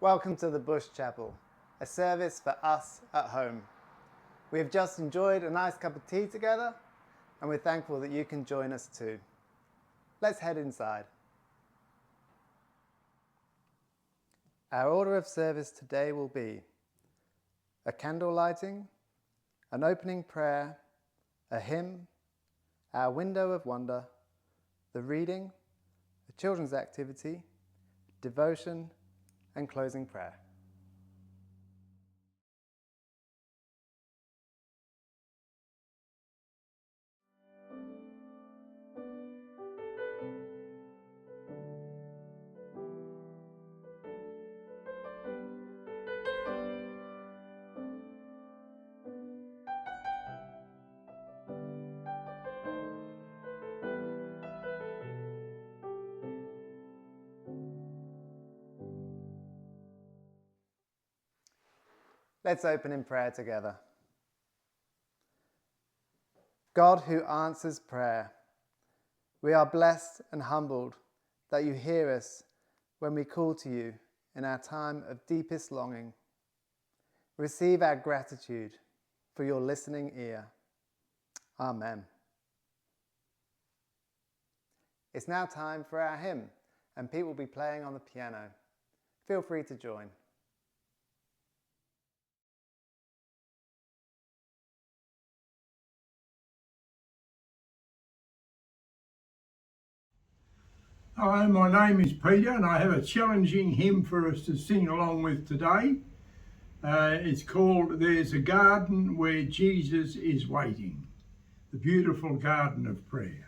Welcome to the Bush Chapel, a service for us at home. We have just enjoyed a nice cup of tea together, and we're thankful that you can join us too. Let's head inside. Our order of service today will be a candle lighting, an opening prayer, a hymn, our window of wonder, the reading, a children's activity, devotion, and closing prayer. Let's open in prayer together. God who answers prayer, we are blessed and humbled that you hear us when we call to you in our time of deepest longing. Receive our gratitude for your listening ear. Amen. It's now time for our hymn, and Pete will be playing on the piano. Feel free to join. Hi, my name is Peter and I have a challenging hymn for us to sing along with today. It's called There's a Garden Where Jesus is Waiting, the beautiful garden of prayer.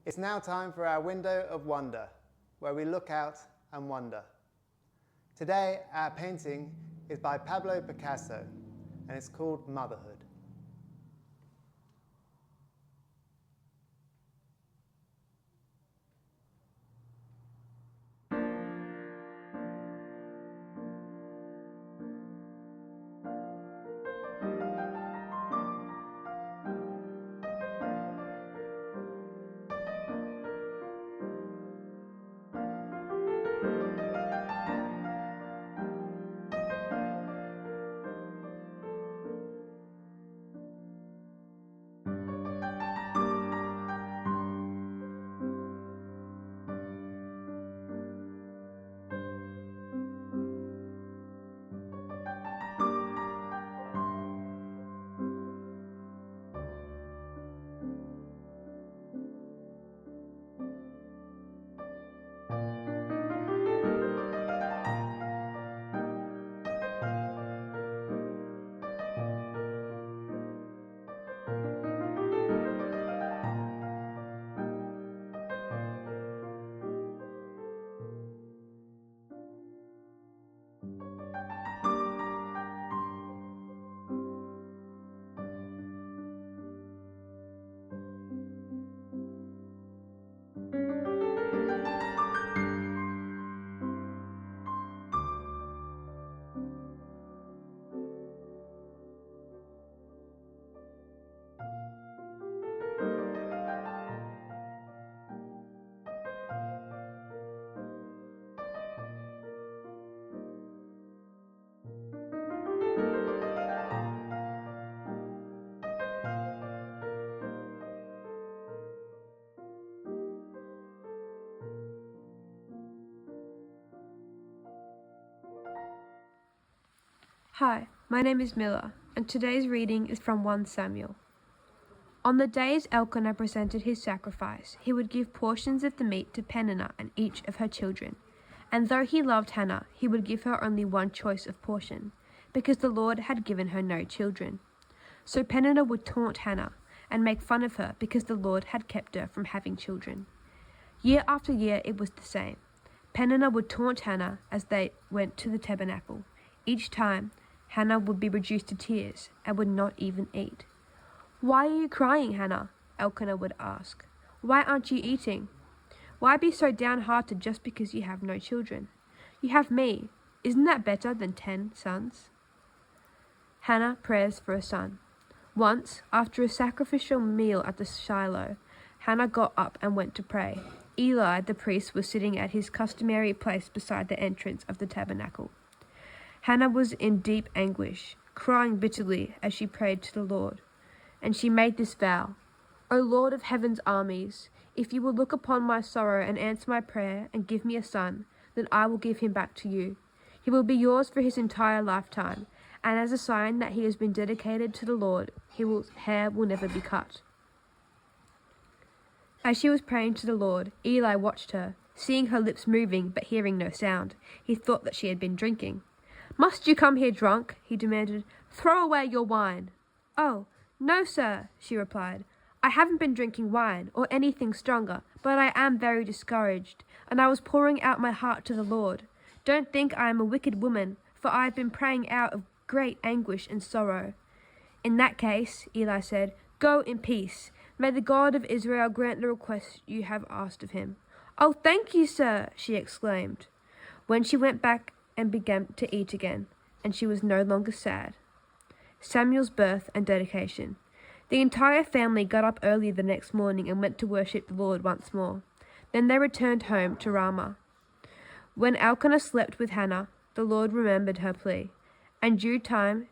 It's now time for our window of wonder, where we look out and wonder. Today, our painting is by Pablo Picasso, and it's called Motherhood. Hi, my name is Miller, and today's reading is from 1 Samuel. On the days Elkanah presented his sacrifice, he would give portions of the meat to Peninnah and each of her children. And though he loved Hannah, he would give her only one choice of portion, because the Lord had given her no children. So Peninnah would taunt Hannah and make fun of her because the Lord had kept her from having children. Year after year it was the same. Peninnah would taunt Hannah as they went to the tabernacle. Each time, Hannah would be reduced to tears and would not even eat. "Why are you crying, Hannah?" Elkanah would ask. "Why aren't you eating? Why be so downhearted just because you have no children? You have me. Isn't that better than 10 sons?" Hannah prays for a son. Once, after a sacrificial meal at the Shiloh, Hannah got up and went to pray. Eli, the priest, was sitting at his customary place beside the entrance of the tabernacle. Hannah was in deep anguish, crying bitterly as she prayed to the Lord. And she made this vow: "O Lord of heaven's armies, if you will look upon my sorrow and answer my prayer and give me a son, then I will give him back to you. He will be yours for his entire lifetime, and as a sign that he has been dedicated to the Lord, his hair will never be cut." As she was praying to the Lord, Eli watched her. Seeing her lips moving but hearing no sound, he thought that she had been drinking. "Must you come here drunk?" he demanded. "Throw away your wine." "Oh, no, sir," she replied. "I haven't been drinking wine or anything stronger, but I am very discouraged, and I was pouring out my heart to the Lord. Don't think I am a wicked woman, for I have been praying out of great anguish and sorrow." "In that case," Eli said, "go in peace. May the God of Israel grant the request you have asked of him." "Oh, thank you, sir," she exclaimed. When she went back and began to eat again, and she was no longer sad. Samuel's birth and dedication. The entire family got up early the next morning and went to worship the Lord once more. Then they returned home to Ramah. When Elkanah slept with Hannah, the Lord remembered her plea, and due time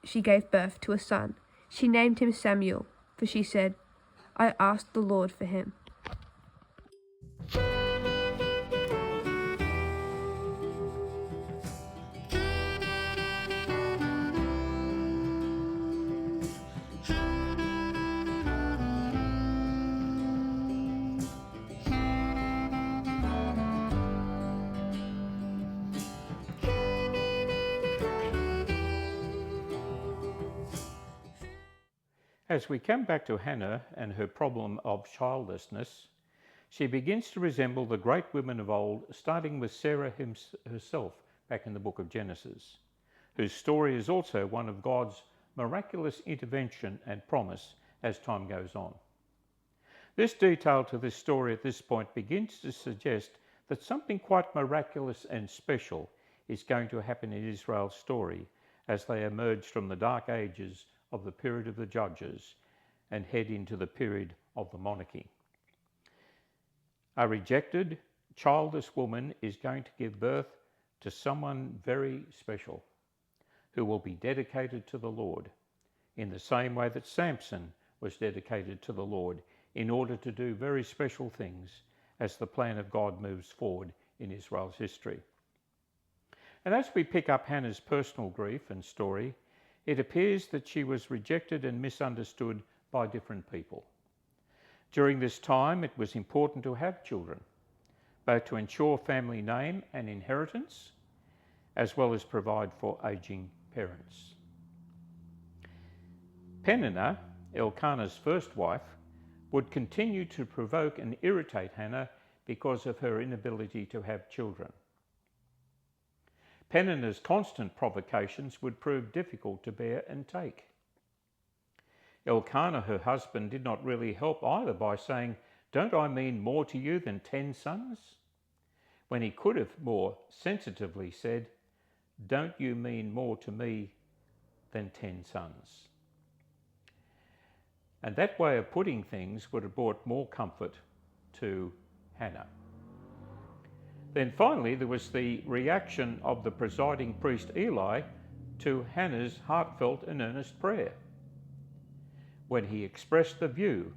she gave birth to a son. She named him Samuel, for she said, "I asked the Lord for him." As we come back to Hannah and her problem of childlessness, she begins to resemble the great women of old, starting with Sarah herself back in the book of Genesis, whose story is also one of God's miraculous intervention and promise as time goes on. This detail to this story at this point begins to suggest that something quite miraculous and special is going to happen in Israel's story as they emerge from the dark ages of the period of the judges and head into the period of the monarchy. A rejected, childless woman is going to give birth to someone very special who will be dedicated to the Lord in the same way that Samson was dedicated to the Lord in order to do very special things as the plan of God moves forward in Israel's history. And as we pick up Hannah's personal grief and story, it appears that she was rejected and misunderstood by different people. During this time, it was important to have children, both to ensure family name and inheritance, as well as provide for aging parents. Peninnah, Elkanah's first wife, would continue to provoke and irritate Hannah because of her inability to have children. Peninnah's constant provocations would prove difficult to bear and take. Elkanah, her husband, did not really help either by saying, "Don't I mean more to you than 10 sons?" when he could have more sensitively said, "Don't you mean more to me than 10 sons?" And that way of putting things would have brought more comfort to Hannah. Then finally, there was the reaction of the presiding priest Eli to Hannah's heartfelt and earnest prayer, when he expressed the view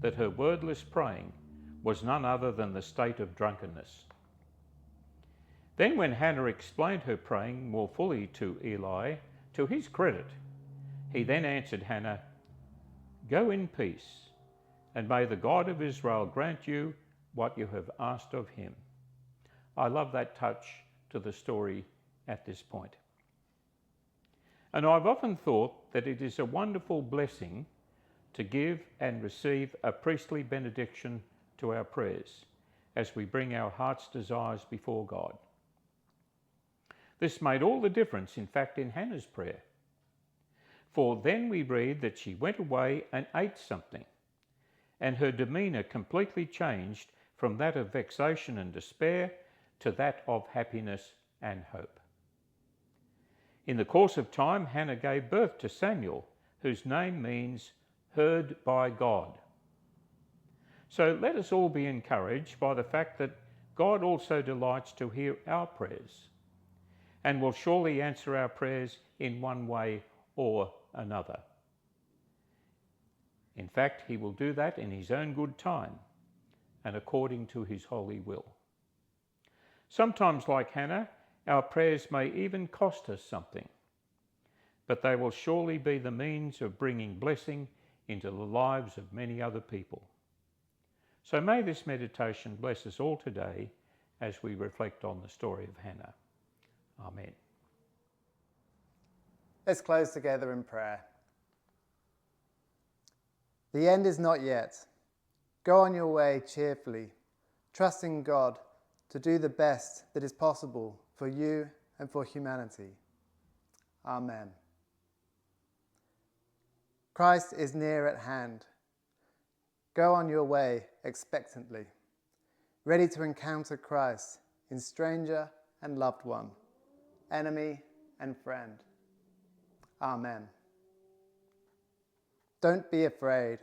that her wordless praying was none other than the state of drunkenness. Then when Hannah explained her praying more fully to Eli, to his credit, he then answered Hannah, "Go in peace, and may the God of Israel grant you what you have asked of him." I love that touch to the story at this point. And I've often thought that it is a wonderful blessing to give and receive a priestly benediction to our prayers as we bring our heart's desires before God. This made all the difference, in fact, in Hannah's prayer. For then we read that she went away and ate something, and her demeanour completely changed from that of vexation and despair to that of happiness and hope. In the course of time, Hannah gave birth to Samuel, whose name means heard by God. So let us all be encouraged by the fact that God also delights to hear our prayers, and will surely answer our prayers in one way or another. In fact, he will do that in his own good time and according to his holy will. Sometimes, like Hannah, our prayers may even cost us something, but they will surely be the means of bringing blessing into the lives of many other people. So may this meditation bless us all today as we reflect on the story of Hannah. Amen. Let's close together in prayer. The end is not yet. Go on your way cheerfully, trusting God to do the best that is possible for you and for humanity. Amen. Christ is near at hand. Go on your way expectantly, ready to encounter Christ in stranger and loved one, enemy and friend. Amen. Don't be afraid.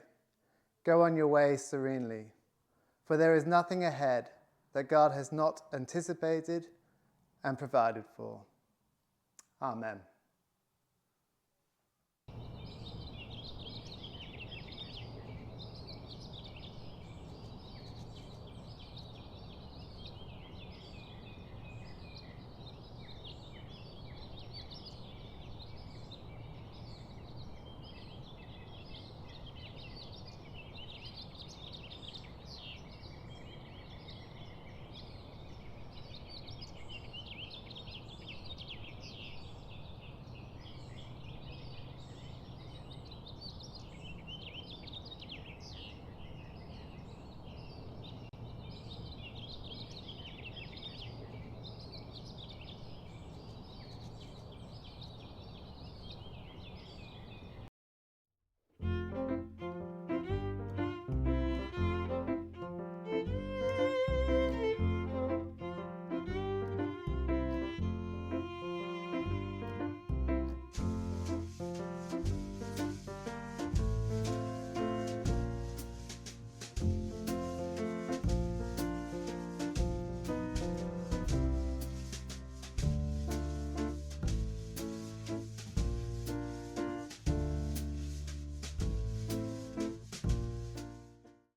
Go on your way serenely, for there is nothing ahead that God has not anticipated and provided for. Amen.